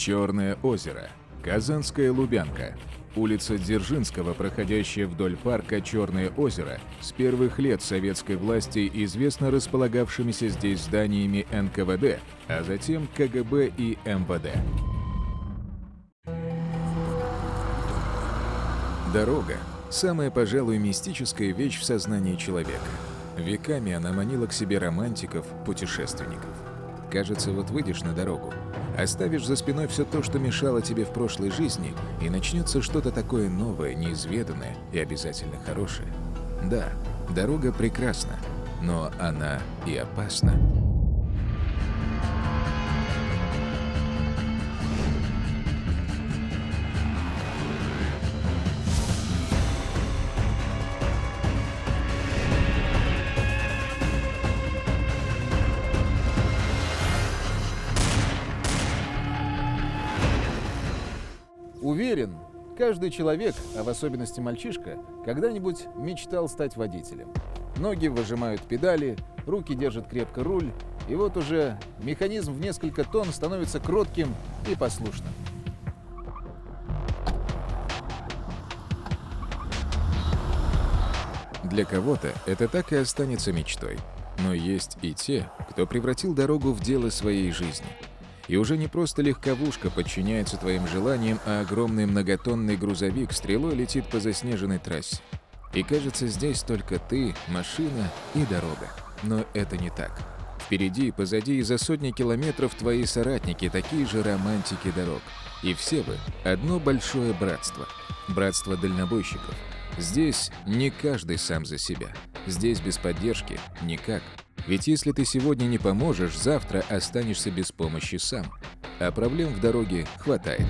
Черное озеро, Казанская Лубянка, улица Дзержинского, проходящая вдоль парка Черное озеро, с первых лет советской власти известна располагавшимися здесь зданиями НКВД, а затем КГБ и МВД. Дорога – самая, пожалуй, мистическая вещь в сознании человека. Веками она манила к себе романтиков, путешественников. Кажется, вот выйдешь на дорогу, оставишь за спиной все то, что мешало тебе в прошлой жизни, и начнется что-то такое новое, неизведанное и обязательно хорошее. Да, дорога прекрасна, но она и опасна. Уверен, каждый человек, а в особенности мальчишка, когда-нибудь мечтал стать водителем. Ноги выжимают педали, руки держат крепко руль, и вот уже механизм в несколько тонн становится кротким и послушным. Для кого-то это так и останется мечтой. Но есть и те, кто превратил дорогу в дело своей жизни. И уже не просто легковушка подчиняется твоим желаниям, а огромный многотонный грузовик стрелой летит по заснеженной трассе. И кажется, здесь только ты, машина и дорога. Но это не так. Впереди, позади и за сотни километров твои соратники, такие же романтики дорог. И все вы – одно большое братство. Братство дальнобойщиков. Здесь не каждый сам за себя. Здесь без поддержки никак. Ведь если ты сегодня не поможешь, завтра останешься без помощи сам. А проблем в дороге хватает.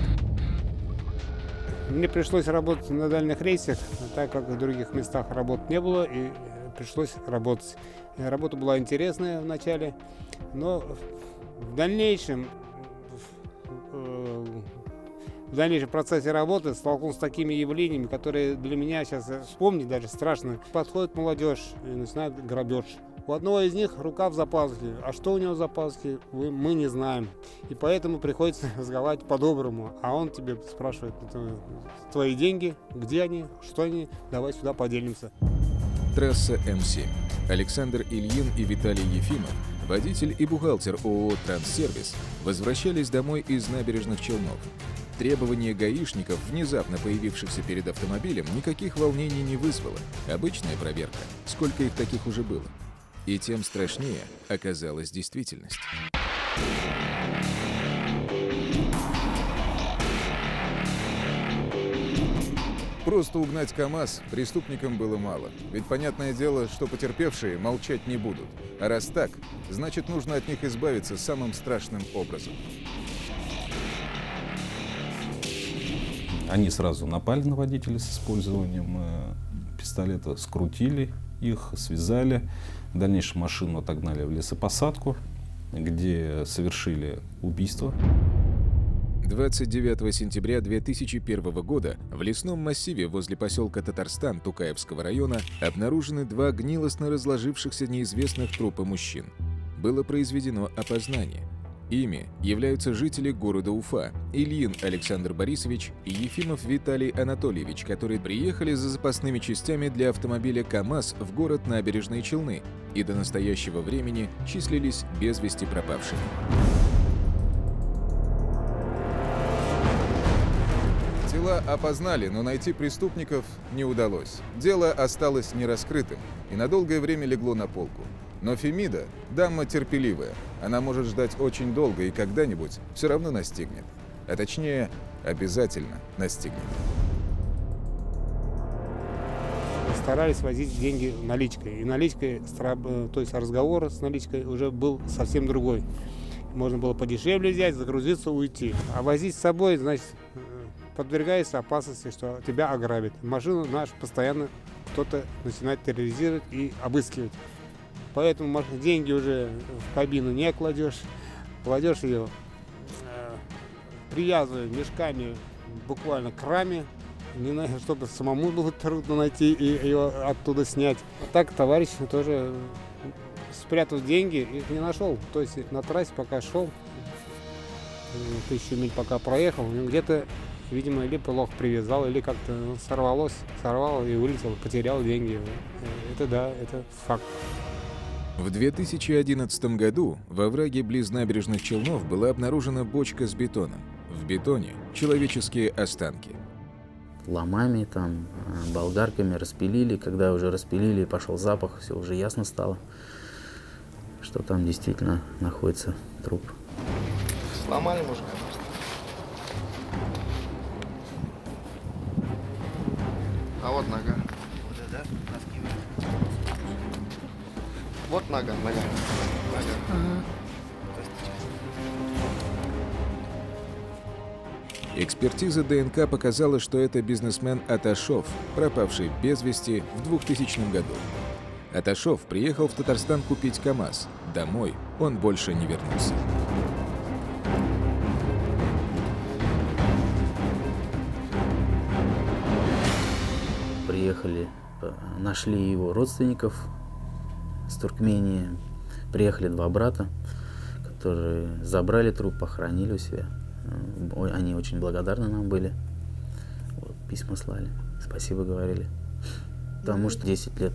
Мне пришлось работать на дальних рейсах, так как в других местах работ не было, и пришлось работать. Работа была интересная в начале, но в дальнейшем процессе работы столкнулся с такими явлениями, которые для меня сейчас вспомнить даже страшно. Подходит молодежь и начинает грабеж. У одного из них рука в запаске, а что у него в запаске, мы не знаем. И поэтому приходится разговаривать по-доброму. А он тебе спрашивает: твои деньги, где они, что они, давай сюда поделимся. Трасса М7. Александр Ильин и Виталий Ефимов, водитель и бухгалтер ООО «Транссервис», возвращались домой из Набережных Челнов. Требование гаишников, внезапно появившихся перед автомобилем, никаких волнений не вызвало. Обычная проверка. Сколько их таких уже было? И тем страшнее оказалась действительность. Просто угнать КАМАЗ преступникам было мало. Ведь понятное дело, что потерпевшие молчать не будут. А раз так, значит, нужно от них избавиться самым страшным образом. Они сразу напали на водителей с использованием пистолета, скрутили их, связали. В дальнейшем машину отогнали в лесопосадку, где совершили убийство. 29 сентября 2001 года в лесном массиве возле поселка Татарстан Тукаевского района обнаружены два гнилостно разложившихся неизвестных трупа мужчин. Было произведено опознание. Ими являются жители города Уфа Ильин Александр Борисович и Ефимов Виталий Анатольевич, которые приехали за запасными частями для автомобиля КАМАЗ в город Набережные Челны и до настоящего времени числились без вести пропавшими. Тела опознали, но найти преступников не удалось. Дело осталось нераскрытым и на долгое время легло на полку. Но Фемида – дама терпеливая. Она может ждать очень долго и когда-нибудь все равно настигнет. А точнее, обязательно настигнет. Старались возить деньги наличкой. И наличкой, то есть разговор с наличкой уже был совсем другой. Можно было подешевле взять, загрузиться, уйти. А возить с собой, значит, подвергается опасности, что тебя ограбят. Машину нашу постоянно кто-то начинает терроризировать и обыскивать. Поэтому деньги уже в кабину не кладешь. Кладешь ее, привязывая мешками буквально к раме, чтобы самому было трудно найти и ее оттуда снять. Так товарищ тоже спрятал деньги, их не нашел. То есть на трассе пока шел, 1000 миль пока проехал, ну, где-то, видимо, или плохо привязал, или как-то сорвало и вылетел, потерял деньги. Это да, это факт. В 2011 году во овраге близ набережных Челнов была обнаружена бочка с бетоном. В бетоне человеческие останки. Ломами, там, болгарками распилили. Когда уже распилили, пошел запах, все уже ясно стало, что там действительно находится труп. Сломали мужика. А вот нога. Вот нога. Экспертиза ДНК показала, что это бизнесмен Аташов, пропавший без вести в 2000 году. Аташов приехал в Татарстан купить КАМАЗ. Домой он больше не вернулся. Приехали, нашли его родственников с Туркмении. Приехали 2 брата, которые забрали труп, похоронили у себя. Они очень благодарны нам были. Вот, письма слали, спасибо говорили. Потому что 10 лет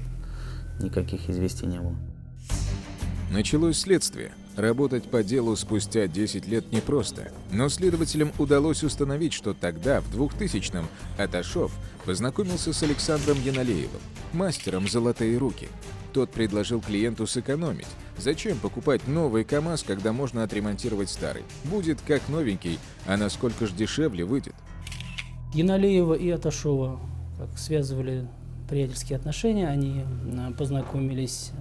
никаких известий не было. Началось следствие. Работать по делу спустя 10 лет непросто, но следователям удалось установить, что тогда, в 2000-м, Аташов познакомился с Александром Яналеевым, мастером «Золотые руки». Тот предложил клиенту сэкономить. Зачем покупать новый КАМАЗ, когда можно отремонтировать старый? Будет как новенький, а насколько ж дешевле выйдет? Яналеева и Аташова связывали приятельские отношения, они познакомились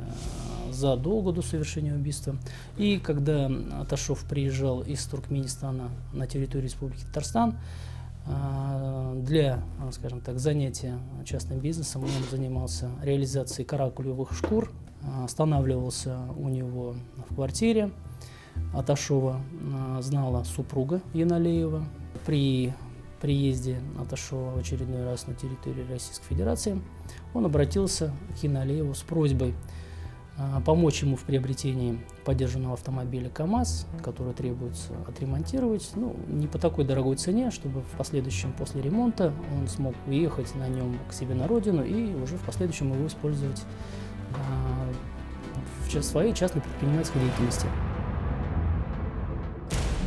задолго до совершения убийства. И когда Аташов приезжал из Туркменистана на территорию Республики Татарстан для, скажем так, занятия частным бизнесом, он занимался реализацией каракулевых шкур, останавливался у него в квартире. Аташова знала супруга Яналеева. При приезде Аташова в очередной раз на территорию Российской Федерации он обратился к Яналееву с просьбой помочь ему в приобретении подержанного автомобиля КАМАЗ, который требуется отремонтировать, не по такой дорогой цене, чтобы в последующем, после ремонта, он смог уехать на нем к себе на родину и уже в последующем его использовать в своей частной предпринимательской деятельности.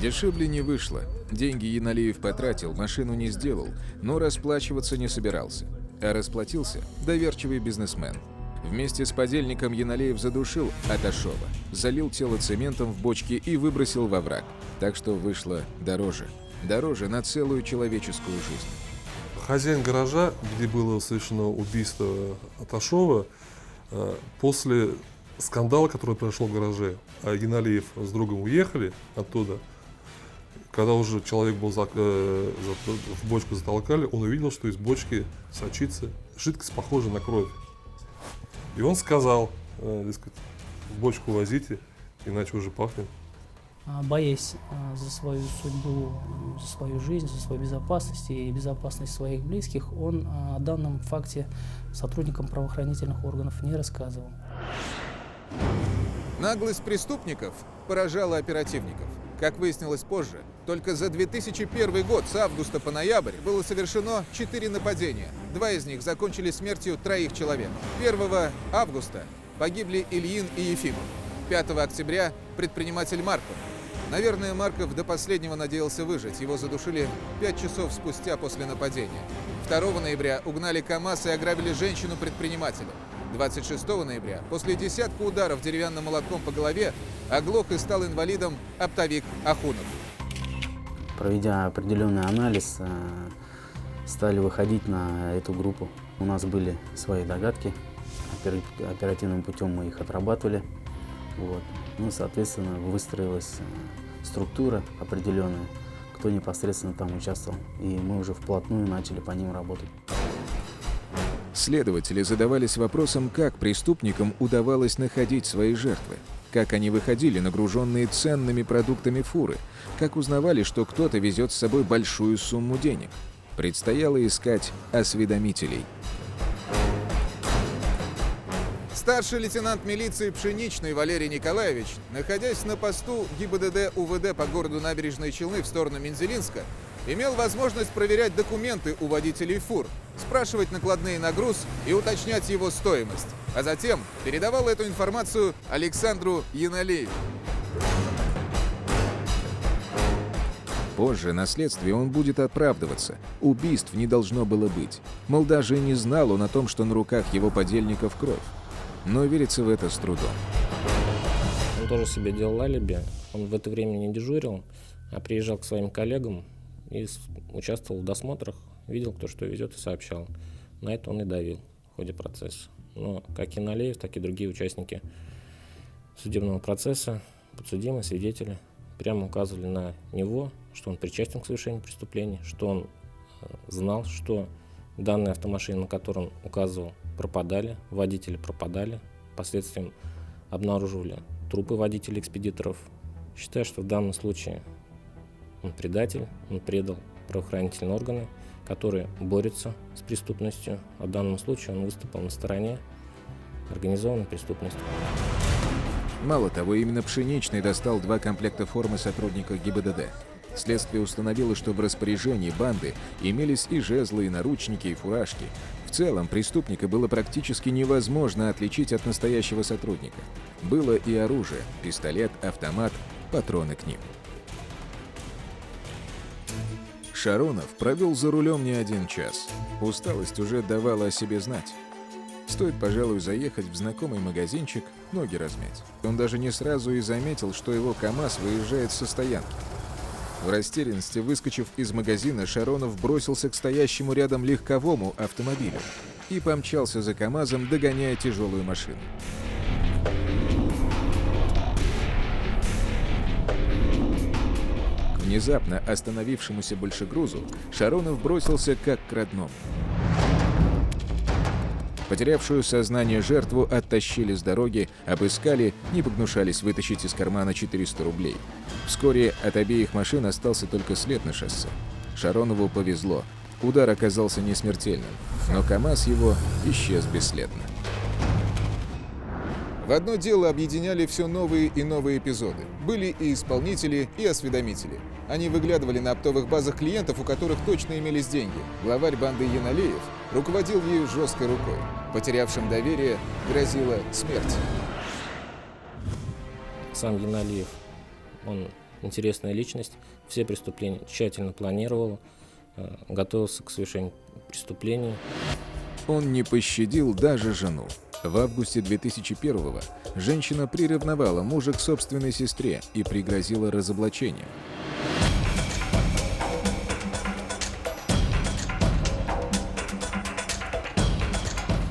Дешевле не вышло. Деньги Яналеев потратил, машину не сделал, но расплачиваться не собирался. А расплатился доверчивый бизнесмен. Вместе с подельником Яналеев задушил Аташова, залил тело цементом в бочке и выбросил во враг. Так что вышло дороже. Дороже на целую человеческую жизнь. Хозяин гаража, где было совершено убийство Аташова, после скандала, который произошел в гараже, а Яналеев с другом уехали оттуда, когда уже человек был в бочку затолкали, он увидел, что из бочки сочится жидкость, похожая на кровь. И он сказал, дескать, в бочку возите, иначе уже пахнет. Боясь за свою судьбу, за свою жизнь, за свою безопасность и безопасность своих близких, он о данном факте сотрудникам правоохранительных органов не рассказывал. Наглость преступников поражала оперативников. Как выяснилось позже, только за 2001 год с августа по ноябрь было совершено 4 нападения. 2 из них закончились смертью 3 человек. 1 августа погибли Ильин и Ефимов. 5 октября предприниматель Марков. Наверное, Марков до последнего надеялся выжить. Его задушили 5 часов спустя после нападения. 2 ноября угнали КАМАЗ и ограбили женщину-предпринимателя. 26 ноября, после десятка ударов деревянным молотком по голове, оглох и стал инвалидом оптовик Ахунов. Проведя определенный анализ, стали выходить на эту группу. У нас были свои догадки, оперативным путем мы их отрабатывали. Вот. Соответственно, выстроилась структура определенная, кто непосредственно там участвовал. И мы уже вплотную начали по ним работать. Следователи задавались вопросом, как преступникам удавалось находить свои жертвы, как они выходили нагруженные ценными продуктами фуры, как узнавали, что кто-то везет с собой большую сумму денег. Предстояло искать осведомителей. Старший лейтенант милиции Пшеничный Валерий Николаевич, находясь на посту ГИБДД УВД по городу Набережные Челны в сторону Мензелинска, имел возможность проверять документы у водителей фур, спрашивать накладные на груз и уточнять его стоимость, а затем передавал эту информацию Александру Яналееву. Позже на следствии он будет оправдываться. Убийств не должно было быть. Мол, даже и не знал он о том, что на руках его подельников кровь. Но верится в это с трудом. Он тоже себе делал алиби. Он в это время не дежурил, а приезжал к своим коллегам и участвовал в досмотрах, видел, кто что везет, и сообщал. На это он и давил в ходе процесса. Но как Яналеев, так и другие участники судебного процесса, подсудимые, свидетели, прямо указывали на него, что он причастен к совершению преступления, что он знал, что данные автомашины, на которые он указывал, пропадали, водители пропадали, впоследствии обнаруживали трупы водителей-экспедиторов. Считаю, что в данном случае он предатель, он предал правоохранительные органы, которые борются с преступностью, а в данном случае он выступил на стороне организованной преступности. Мало того, именно Пшеничный достал 2 комплекта формы сотрудника ГИБДД. Следствие установило, что в распоряжении банды имелись и жезлы, и наручники, и фуражки. В целом, преступника было практически невозможно отличить от настоящего сотрудника. Было и оружие, пистолет, автомат, патроны к ним. Шаронов провел за рулем не 1 час. Усталость уже давала о себе знать. Стоит, пожалуй, заехать в знакомый магазинчик, ноги размять. Он даже не сразу и заметил, что его КАМАЗ выезжает со стоянки. В растерянности, выскочив из магазина, Шаронов бросился к стоящему рядом легковому автомобилю и помчался за КАМАЗом, догоняя тяжелую машину. К внезапно остановившемуся большегрузу Шаронов бросился как к родному. Потерявшую сознание жертву оттащили с дороги, обыскали, не погнушались вытащить из кармана 400 рублей. Вскоре от обеих машин остался только след на шоссе. Шаронову повезло. Удар оказался не смертельным, но КАМАЗ его исчез бесследно. В одно дело объединяли все новые и новые эпизоды. Были и исполнители, и осведомители. Они выглядывали на оптовых базах клиентов, у которых точно имелись деньги. Главарь банды Яналеев руководил ею жесткой рукой. Потерявшим доверие грозила смерть. Сам Яналеев, он интересная личность, все преступления тщательно планировал, готовился к совершению преступлений. Он не пощадил даже жену. В августе 2001-го женщина приревновала мужа к собственной сестре и пригрозила разоблачением.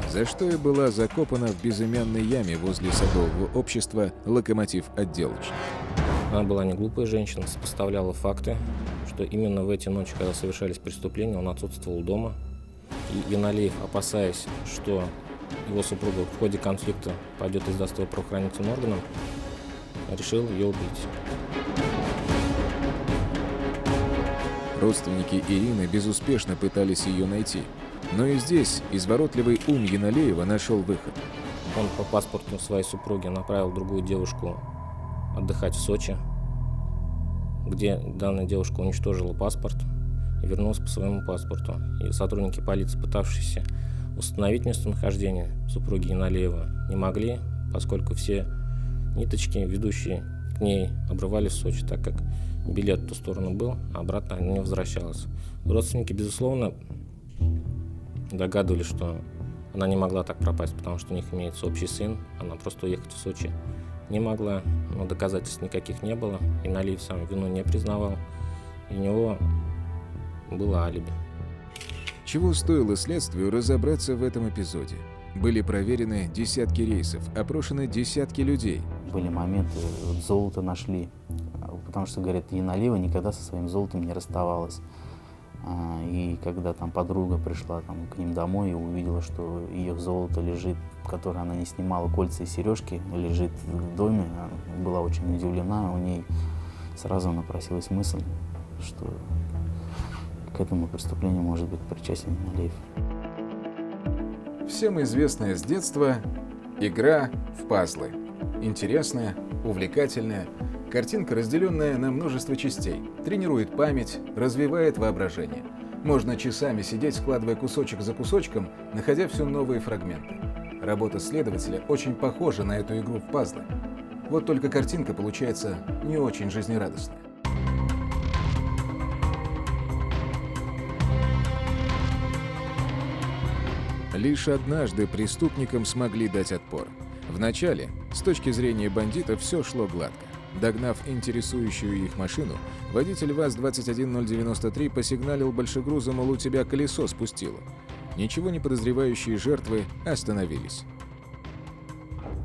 За что и была закопана в безымянной яме возле садового общества «Локомотив-отделочник». Она была не глупая женщина, сопоставляла факты, что именно в эти ночи, когда совершались преступления, он отсутствовал дома. И Яналеев, опасаясь, что его супруга в ходе конфликта пойдет из застоя правоохранительным органам, решил ее убить. Родственники Ирины безуспешно пытались ее найти. Но и здесь изворотливый ум Яналеева нашел выход. Он по паспорту своей супруги направил другую девушку отдыхать в Сочи, где данная девушка уничтожила паспорт и вернулась по своему паспорту. И сотрудники полиции, пытавшиеся установить местонахождение супруги Яналеева, не могли, поскольку все ниточки, ведущие к ней, обрывались в Сочи, так как билет в ту сторону был, а обратно она не возвращалась. Родственники, безусловно, догадывались, что она не могла так пропасть, потому что у них имеется общий сын, она просто уехать в Сочи не могла, но доказательств никаких не было, и Яналеев сам вину не признавал, и у него было алиби. Чего стоило следствию разобраться в этом эпизоде? Были проверены десятки рейсов, опрошены десятки людей. Были моменты, вот золото нашли, потому что, говорят, Яналеева никогда со своим золотом не расставалась. И когда там подруга пришла там, к ним домой и увидела, что ее золото лежит, которое она не снимала, кольца и сережки, лежит в доме, она была очень удивлена, у ней сразу напросилась мысль, что к этому преступлению может быть причастен Яналеев. Всем известное с детства Игра в пазлы. Интересная, увлекательная, картинка, разделенная на множество частей, тренирует память, развивает воображение. Можно часами сидеть, складывая кусочек за кусочком, находя все новые фрагменты. Работа следователя очень похожа на эту игру в пазлы. Вот только картинка получается не очень жизнерадостная. Лишь однажды преступникам смогли дать отпор. Вначале, с точки зрения бандитов, все шло гладко. Догнав интересующую их машину, водитель ВАЗ-21093 посигналил большегрузу, мол, у тебя колесо спустило. Ничего не подозревающие жертвы остановились.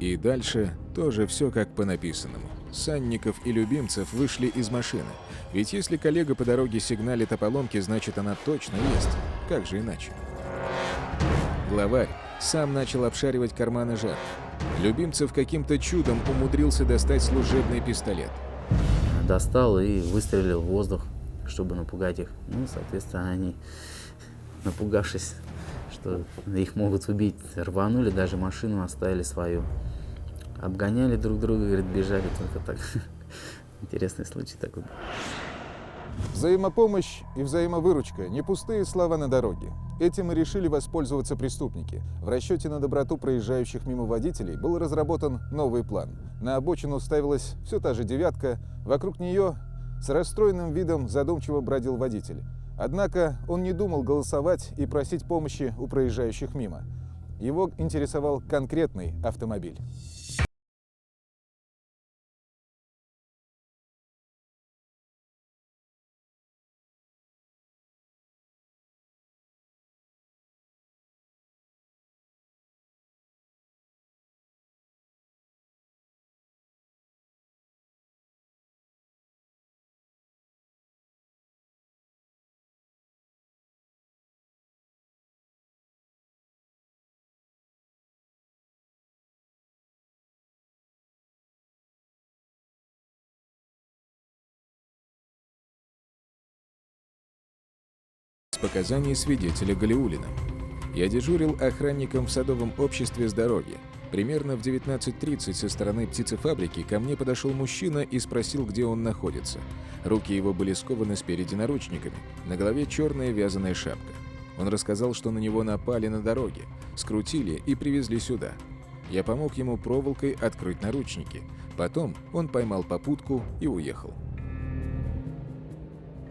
И дальше тоже все как по написанному. Санников и Любимцев вышли из машины. Ведь если коллега по дороге сигналит о поломке, значит она точно есть. Как же иначе? Главарь сам начал обшаривать карманы жертв. Любимцев каким-то чудом умудрился достать служебный пистолет. Достал и выстрелил в воздух, чтобы напугать их. Ну, соответственно, они, напугавшись, что их могут убить, рванули, даже машину оставили свою. Обгоняли друг друга, говорит, бежали только так. Интересный случай такой. Взаимопомощь и взаимовыручка – не пустые слова на дороге. Этим и решили воспользоваться преступники. В расчете на доброту проезжающих мимо водителей был разработан новый план. На обочину ставилась все та же «девятка», вокруг нее с расстроенным видом задумчиво бродил водитель. Однако он не думал голосовать и просить помощи у проезжающих мимо. Его интересовал конкретный автомобиль. Показаний свидетеля Галиуллина. Я дежурил охранником в садовом обществе с дороги. Примерно в 19:30 со стороны птицефабрики ко мне подошел мужчина и спросил, где он находится. Руки его были скованы спереди наручниками, на голове черная вязаная шапка. Он рассказал, что на него напали на дороге, скрутили и привезли сюда. Я помог ему проволокой открыть наручники. Потом он поймал попутку и уехал.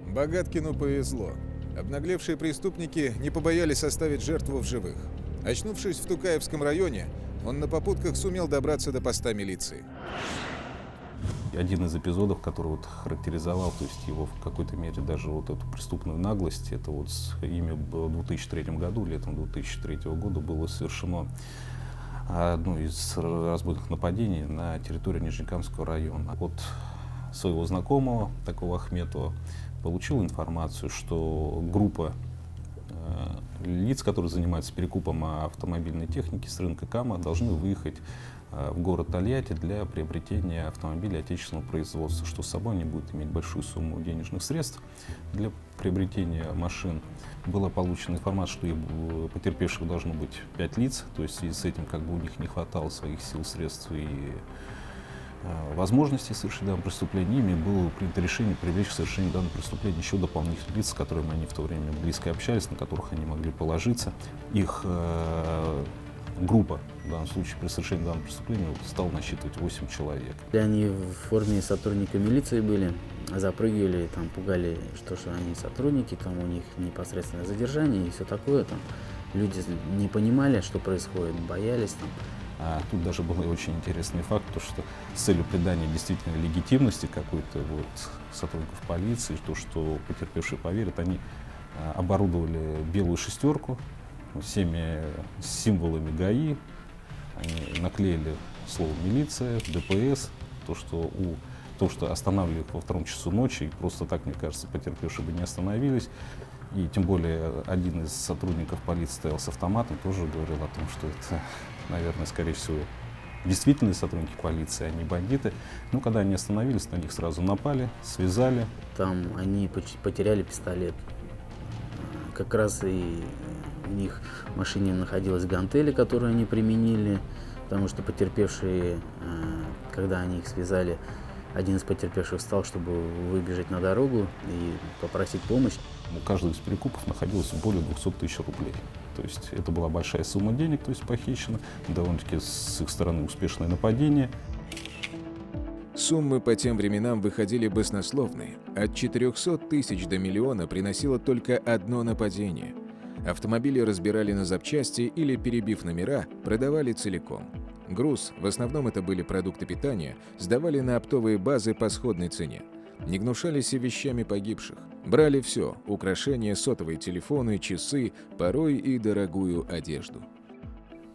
Богаткину повезло. Обнаглевшие преступники не побоялись оставить жертву в живых. Очнувшись в Тукаевском районе, он на попутках сумел добраться до поста милиции. Один из эпизодов, который вот характеризовал, то есть его в какой-то мере даже вот эту преступную наглость, это вот ими в 2003 году, летом 2003 года было совершено одно из разбойных нападений на территории Нижнекамского района. От своего знакомого, такого Ахметова, получил информацию, что группа лиц, которые занимаются перекупом автомобильной техники с рынка КАМА, должны выехать в город Тольятти для приобретения автомобилей отечественного производства, что с собой они будут иметь большую сумму денежных средств для приобретения машин. Была получена информация, что у потерпевших должно быть 5 лиц, то есть в связи с этим как бы у них не хватало своих сил, средств и возможности совершить данное преступление. Ими было принято решение привлечь к совершению данного преступления еще дополнительных лиц, с которыми они в то время близко общались, на которых они могли положиться. Их группа, в данном случае при совершении данного преступления, стала насчитывать 8 человек. Они в форме сотрудника милиции были, запрыгивали, там, пугали, что они сотрудники, там у них непосредственное задержание и все такое. Там. Люди не понимали, что происходит, боялись. Там. А тут даже был очень интересный факт, то, что с целью придания действительно легитимности какой-то вот сотрудников полиции, то, что потерпевшие поверят, они оборудовали белую шестерку всеми символами ГАИ, они наклеили слово «милиция», ДПС, то, что останавливали их во 2 часу ночи, и просто так, мне кажется, потерпевшие бы не остановились. И тем более один из сотрудников полиции стоял с автоматом, тоже говорил о том, что это, наверное, скорее всего, действительные сотрудники полиции, а не бандиты. Ну, когда они остановились, на них сразу напали, связали. Там они потеряли пистолет. Как раз и у них в машине находилась гантели, которую они применили потому что потерпевшие, когда они их связали, один из потерпевших встал, чтобы выбежать на дорогу и попросить помощь. У каждого из перекупов находилось более 200 тысяч рублей. То есть это была большая сумма денег, то есть похищена, довольно-таки с их стороны успешное нападение. Суммы по тем временам выходили баснословные. От 400 тысяч до миллиона приносило только одно нападение. Автомобили разбирали на запчасти или, перебив номера, продавали целиком. Груз, в основном это были продукты питания, сдавали на оптовые базы по сходной цене. Не гнушались и вещами погибших. Брали все – украшения, сотовые телефоны, часы, порой и дорогую одежду.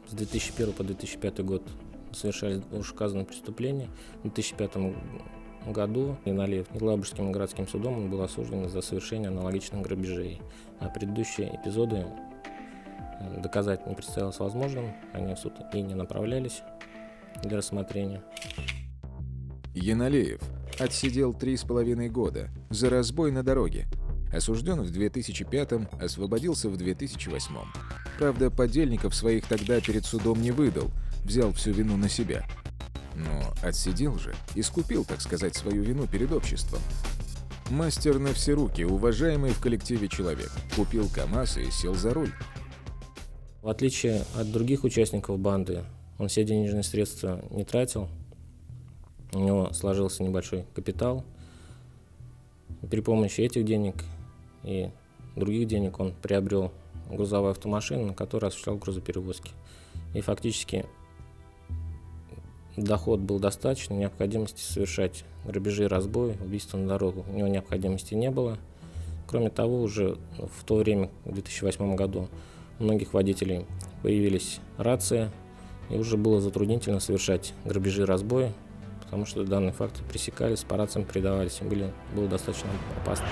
С 2001 по 2005 год совершались указанные преступления. В 2005 году Яналеев Елабужским городским судом он был осужден за совершение аналогичных грабежей. А предыдущие эпизоды доказать не представилось возможным, они в суд и не направлялись для рассмотрения. Яналеев отсидел 3,5 года за разбой на дороге. Осужден в 2005-м, освободился в 2008-м. Правда, подельников своих тогда перед судом не выдал, взял всю вину на себя. Но отсидел же, искупил, так сказать, свою вину перед обществом. Мастер на все руки, уважаемый в коллективе человек. Купил КАМАЗ и сел за руль. В отличие от других участников банды, он все денежные средства не тратил. У него сложился небольшой капитал. При помощи этих денег и других денег он приобрел грузовую автомашину, на которой осуществлял грузоперевозки. И фактически доход был достаточно, необходимости совершать грабежи, разбой, убийства на дорогу у него необходимости не было. Кроме того, уже в то время, в 2008 году, у многих водителей появились рации, и уже было затруднительно совершать грабежи, разбои, потому что данные факты пресекались, по рациям передавались, было достаточно опасно.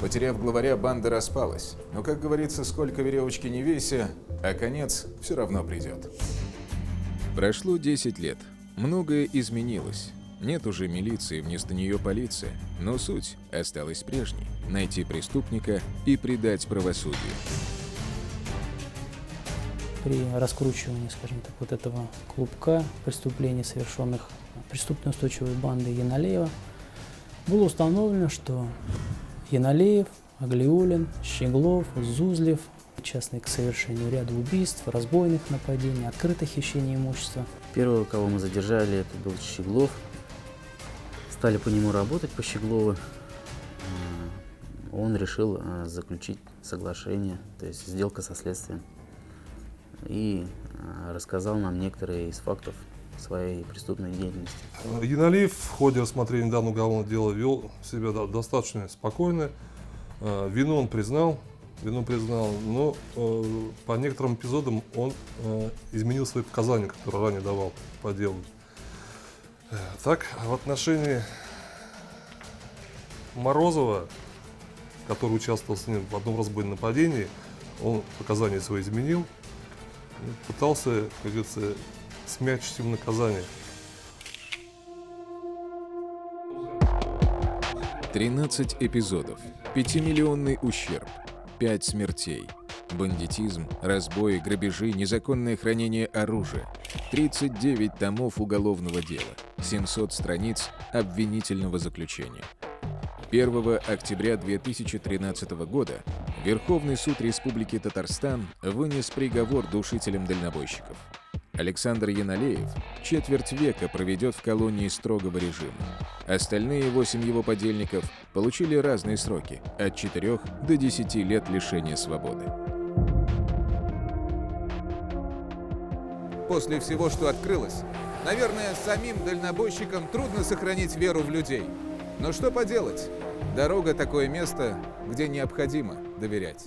Потеряв главаря, банда распалась. Но, как говорится, сколько веревочки не вейся, а конец все равно придет. Прошло 10 лет. Многое изменилось. Нет уже милиции, вместо нее полиция. Но суть осталась прежней – найти преступника и предать правосудию. При раскручивании, скажем так, вот этого клубка преступлений, совершенных преступной устойчивой бандой Яналеева, было установлено, что Яналеев, Аглиулин, Щеглов, Зузлев причастны к совершению ряда убийств, разбойных нападений, открытых хищений имущества. Первого, кого мы задержали, это был Щеглов. Стали по нему работать, по Щеглову. Он решил заключить соглашение, то есть сделка со следствием. И рассказал нам некоторые из фактов своей преступной деятельности. Яналеев в ходе рассмотрения данного уголовного дела вел себя достаточно спокойно. Вину он признал, но по некоторым эпизодам он изменил свои показания, которые ранее давал по делу. Так, в отношении Морозова, который участвовал с ним в одном разбойном нападении, он показания свои изменил, пытался, как говорится, смягчить ему наказание. 13 эпизодов, 5-миллионный ущерб, 5 смертей, бандитизм, разбои, грабежи, незаконное хранение оружия, 39 томов уголовного дела, 700 страниц обвинительного заключения. 1 октября 2013 года Верховный суд Республики Татарстан вынес приговор душителям-дальнобойщиков. Александр Яналеев четверть века проведет в колонии строгого режима. Остальные 8 его подельников получили разные сроки – от 4 до 10 лет лишения свободы. После всего, что открылось, наверное, самим дальнобойщикам трудно сохранить веру в людей. Но что поделать? Дорога – такое место, где необходимо доверять.